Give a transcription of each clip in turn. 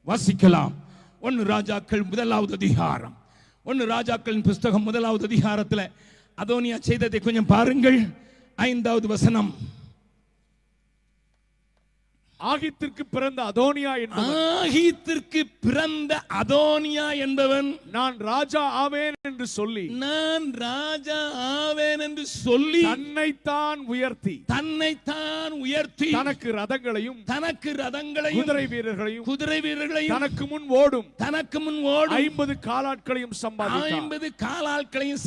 வாசிக்கலாம். 1 ராஜாக்கள் 1வது அதிகாரம், 1 ராஜாக்களின் புஸ்தகம் 1வது அதிகாரத்தில் அதோனியா செய்ததை கொஞ்சம் பாருங்கள். 5வது வசனம். ஆகீத்திற்கு பிறந்த அதோனியா என்பவன், ஆகீத்திற்கு பிறந்த அதோனியா என்பவன் நான் ராஜா ஆவேன் என்று சொல்லி, நான் ராஜா ஆவேன் என்று சொல்லி தன்னைத்தான் உயர்த்தி தனக்கு ரதங்களையும் குதிரை வீரர்களையும் தனக்கு முன் ஓடும் 50 காலாட்களையும்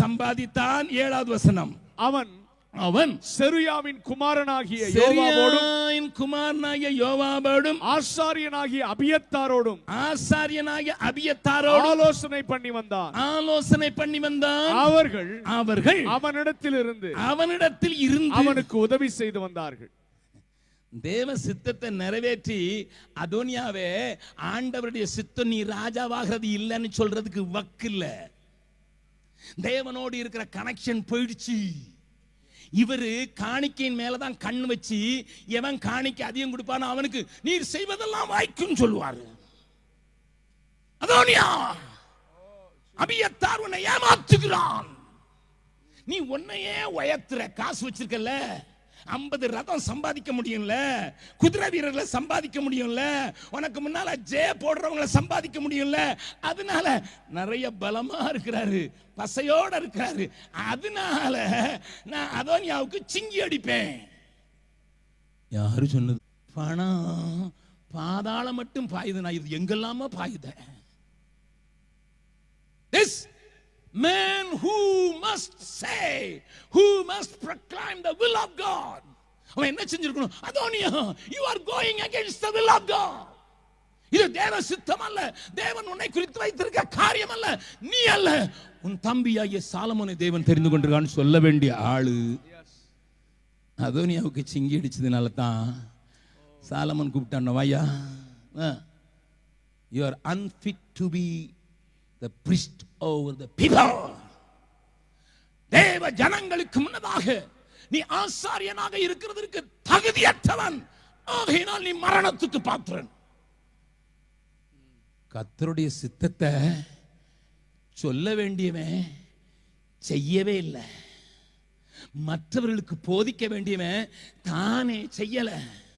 சம்பாதித்தான். 7வது வசனம். அவன் செருயாவின் குமாரனாகிய யோவாபோடும் ஆசாரியனாகிய அபியத்தாரோடும் ஆலோசனை பண்ணி வந்தான். அவர்கள் அவனிடத்தில் இருந்து அவனுக்கு உதவி செய்து வந்தார்கள். தேவ சித்தத்தை நிறைவேற்றி அதோனியாவே ஆண்டவருடைய சித்தம் நீ ராஜாவாகிறது இல்லைன்னு சொல்றதுக்கு வக்கில்ல. தேவனோடு இருக்கிற கனெக்ஷன் போயிடுச்சு. இவரு காணிக்கையின் மேலதான் கண் வச்சு எவன் காணிக்கை அதிகம் கொடுப்பானோ அவனுக்கு நீர் செய்வதெல்லாம் வாய்க்கும் சொல்லுவாரு. அதோனியா, அபியத்தார் உன்னை ஏமாத்துகிறான். நீ உன்னையே உயர்த்துற. காசு வச்சிருக்கல, 50 ரதம் சம்பாதிக்க முடியும்ல, குதிரை வீரர்களை சம்பாதிக்க முடியும்ல, உனக்கு முன்னால ஜெய போடுறவங்களை சம்பாதிக்க முடியும்ல. அதனால நிறைய பலமா இருக்கிறாரு, பசையோட இருக்கிறாரு. அதனால நான் அதோனியாவுக்கு சிங்கி அடிப்பேன். யாரு சொன்னது? பணம் பாதாளம் மட்டும் பாயுது. நான் இது எங்கெல்லாமோ பாயுத. This man who must say, who must proclaim the will of God. அவன் என்ன செஞ்சிருக்கணும்? அதோனியா, you are going against the will of God. இது தேவ சித்தம் அல்ல, தேவன் உன்னை குறித்து வைத்திருக்க காரியம் அல்ல, நீ அல்ல, உன் தம்பியாகிய சாலமோனை தேவன் தெரிந்து கொண்டிருக்கான்னு சொல்ல வேண்டிய ஆளு. அதோனியாவுக்கு சிங்கி அடிச்சதுனால தான் சாலமோன் கூப்பிட்டான். வாயா, you are unfit to be the priest over the people. தேவ ஜனங்களுக்கு முன்னதாக நீ ஆசாரியனாக இருக்கிறதற்கு தகுதியற்றவன். ஆகையினால் நீ மரணத்துக்கு பாத்திரன். கர்த்தருடைய சித்தத்தை சொல்ல வேண்டியவன் செய்யவே இல்லை. மற்றவர்களுக்கு போதிக்க வேண்டியவன் தானே செய்யல.